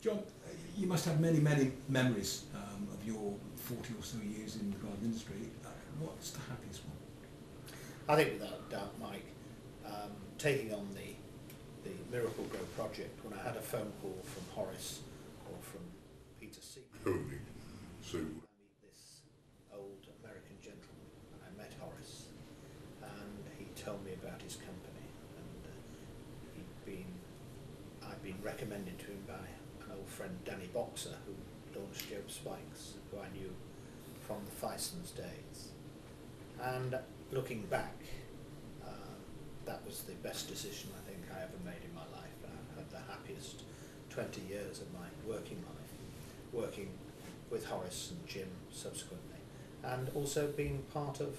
John, you must have many memories of your 40 or so years in the garden industry. What's the happiest one? I think without doubt, Mike, taking on the Miracle-Gro project, when I had a phone call from Horace or from Peter C. Holy soup. I meet this old American gentleman, and I met Horace, and he told me about his company, and I'd been recommended to him by an old friend, Danny Boxer, who launched Job Spikes, who I knew from the Fison's days. And looking back, that was the best decision I think I ever made in my life. I had the happiest 20 years of my working life, working with Horace and Jim subsequently, and also being part of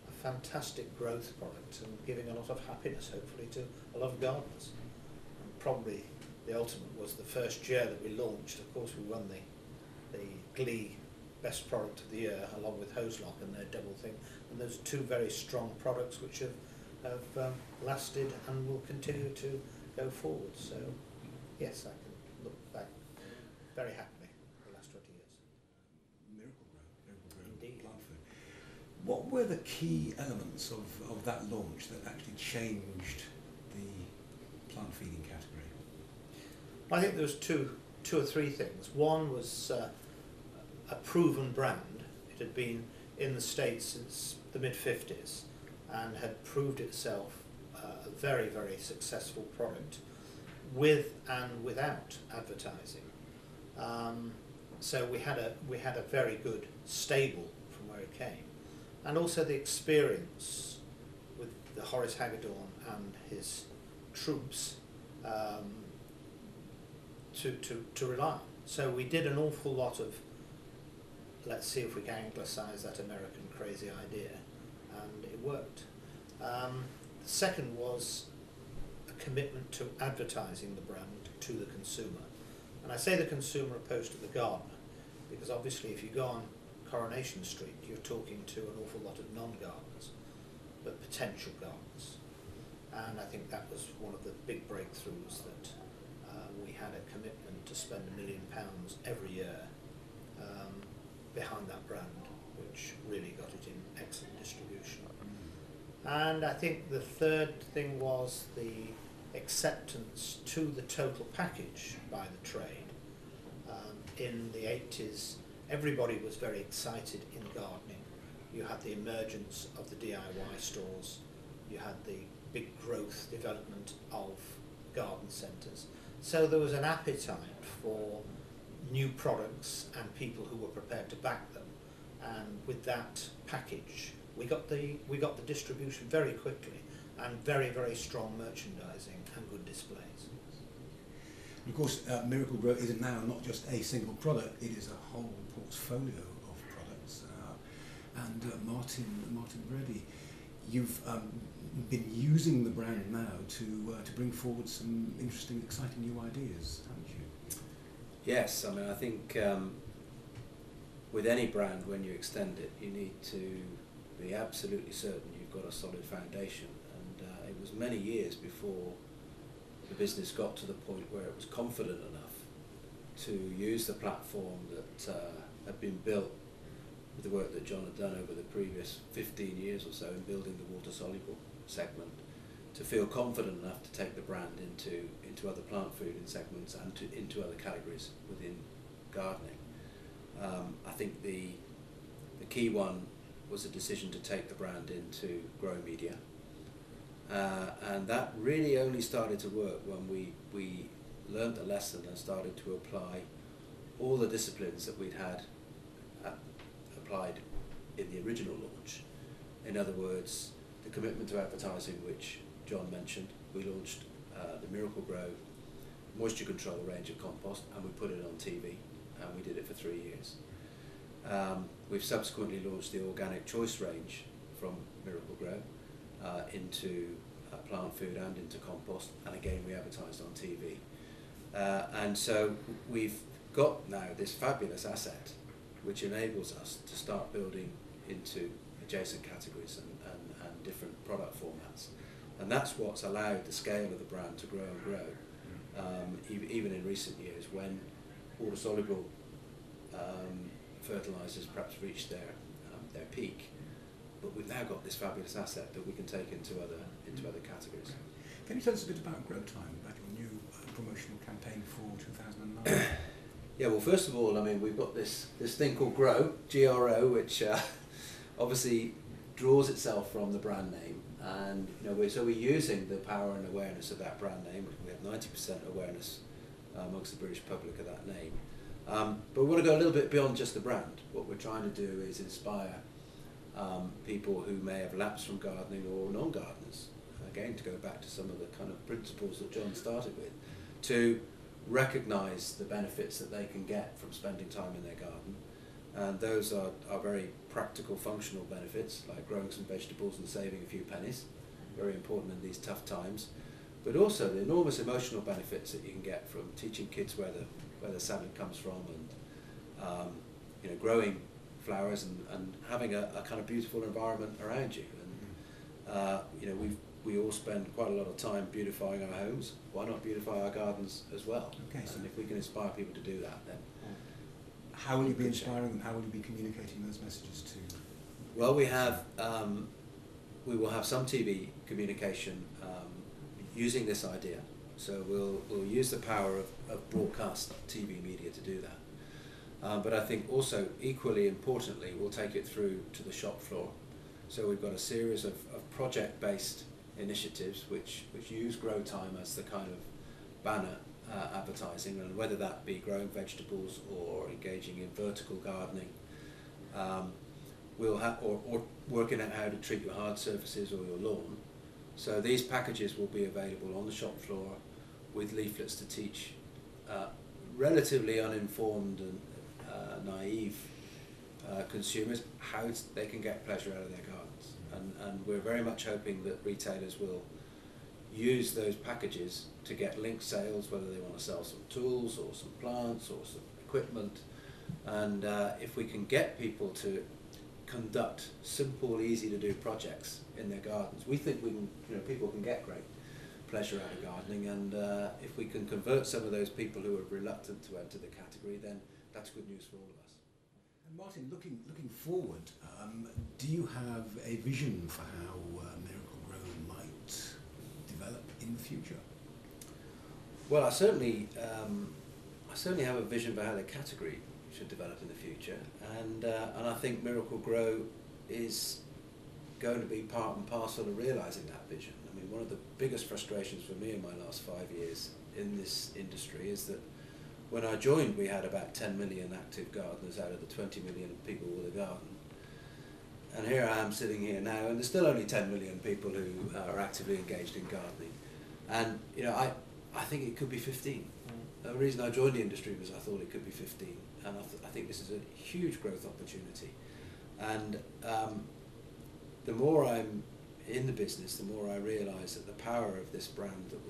a fantastic growth product and giving a lot of happiness, hopefully, to a lot of gardeners. And probably the ultimate was the first year that we launched. Of course, we won the Glee Best Product of the Year along with Hoselock and their double thing, and those two very strong products which have lasted and will continue to go forward. So yes, I can look back very happily the last 20 years. Miracle-Gro Indeed. plant food. What were the key elements of that launch that actually changed the plant feeding category? I think there was two or three things. One was a proven brand. It had been in the States since the mid-50s and had proved itself a very, very successful product with and without advertising. So we had a very good stable from where it came, and also the experience with the Horace Hagedorn and his troops to rely on. So we did an awful lot of, let's see if we can anglicise that American crazy idea, and it worked. The second was a commitment to advertising the brand to the consumer. And I say the consumer opposed to the gardener, because obviously if you go on Coronation Street, you're talking to an awful lot of non-gardeners, but potential gardeners. And I think that was one of the big breakthroughs, that we had a commitment to spend £1 million every year behind that brand, which really got it in excellent distribution. And I think the third thing was the acceptance to the total package by the trade. In the 80s, everybody was very excited in gardening. You had the emergence of the DIY stores, you had the big growth development of garden centres. So there was an appetite for new products and people who were prepared to back them. And with that package, we got the distribution very quickly, and very, very strong merchandising and good displays. Of course, Miracle-Gro is now not just a single product, it is a whole portfolio of products. Martin Breddy, you've been using the brand now to bring forward some interesting, exciting new ideas, haven't you? Yes, I mean, I think with any brand, when you extend it, you need to be absolutely certain you've got a solid foundation. And it was many years before the business got to the point where it was confident enough to use the platform that had been built with the work that John had done over the previous 15 years or so in building the water-soluble segment, to feel confident enough to take the brand into other plant food and segments and into other categories within gardening. I think the key one was a decision to take the brand into grow media, and that really only started to work when we learned the lesson and started to apply all the disciplines that we'd had applied in the original launch. In other words, the commitment to advertising, which John mentioned. We launched the Miracle-Gro moisture control range of compost, and we put it on TV, and we did it for 3 years. We've subsequently launched the organic choice range from Miracle-Gro into plant food and into compost, and again we advertised on TV. And so we've got now this fabulous asset which enables us to start building into adjacent categories and different product formats. And that's what's allowed the scale of the brand to grow and grow, even in recent years, when water-soluble fertilisers perhaps reached their peak, but we've now got this fabulous asset that we can take into other categories. Can you tell us a bit about Grow Time, about your new promotional campaign for 2009? Yeah, well, first of all, I mean, we've got this thing called Grow, G-R-O, which obviously draws itself from the brand name, and we're using the power and awareness of that brand name. We have 90% awareness amongst the British public of that name, but we want to go a little bit beyond just the brand. What we're trying to do is inspire people who may have lapsed from gardening or non-gardeners, again to go back to some of the kind of principles that John started with, to recognise the benefits that they can get from spending time in their garden. And those are very practical, functional benefits, like growing some vegetables and saving a few pennies, very important in these tough times. But also the enormous emotional benefits that you can get from teaching kids where the salad comes from, and growing flowers and having a kind of beautiful environment around you. And we all spend quite a lot of time beautifying our homes. Why not beautify our gardens as well? Okay, so and if we can inspire people to do that, then how will you be inspiring them? How will you be communicating those messages to? Well, we will have some TV communication using this idea. So we'll use the power of broadcast TV media to do that. But I think also equally importantly, we'll take it through to the shop floor. So we've got a series of project-based initiatives which use Grow Time as the kind of banner advertising, and whether that be growing vegetables or engaging in vertical gardening, or working out how to treat your hard surfaces or your lawn. So these packages will be available on the shop floor with leaflets to teach relatively uninformed and naive consumers how they can get pleasure out of their gardens. And we're very much hoping that retailers will use those packages to get linked sales, whether they want to sell some tools or some plants or some equipment. And if we can get people to conduct simple, easy to do projects in their gardens, we think people can get great pleasure out of gardening. And if we can convert some of those people who are reluctant to enter the category, then that's good news for all of us. And Martin, looking forward, do you have a vision for how Miracle-Gro might develop in the future? Well, I certainly have a vision for how the category should develop in the future, and I think Miracle-Gro is going to be part and parcel of realising that vision. I mean, one of the biggest frustrations for me in my last 5 years in this industry is that when I joined, we had about 10 million active gardeners out of the 20 million people with a garden. And here I am sitting here now, and there's still only 10 million people who are actively engaged in gardening. And I think it could be 15. The reason I joined the industry was I thought it could be 15, and I think this is a huge growth opportunity. And the more I'm in the business, the more I realise that the power of this brand that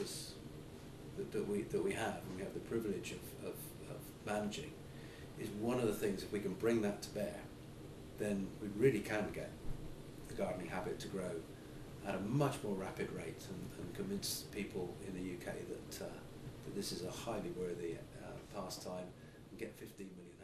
we have, and we have the privilege of managing, is one of the things. If we can bring that to bear, then we really can get the gardening habit to grow at a much more rapid rate, and convince people in the UK that this is a highly worthy pastime, and get 15 million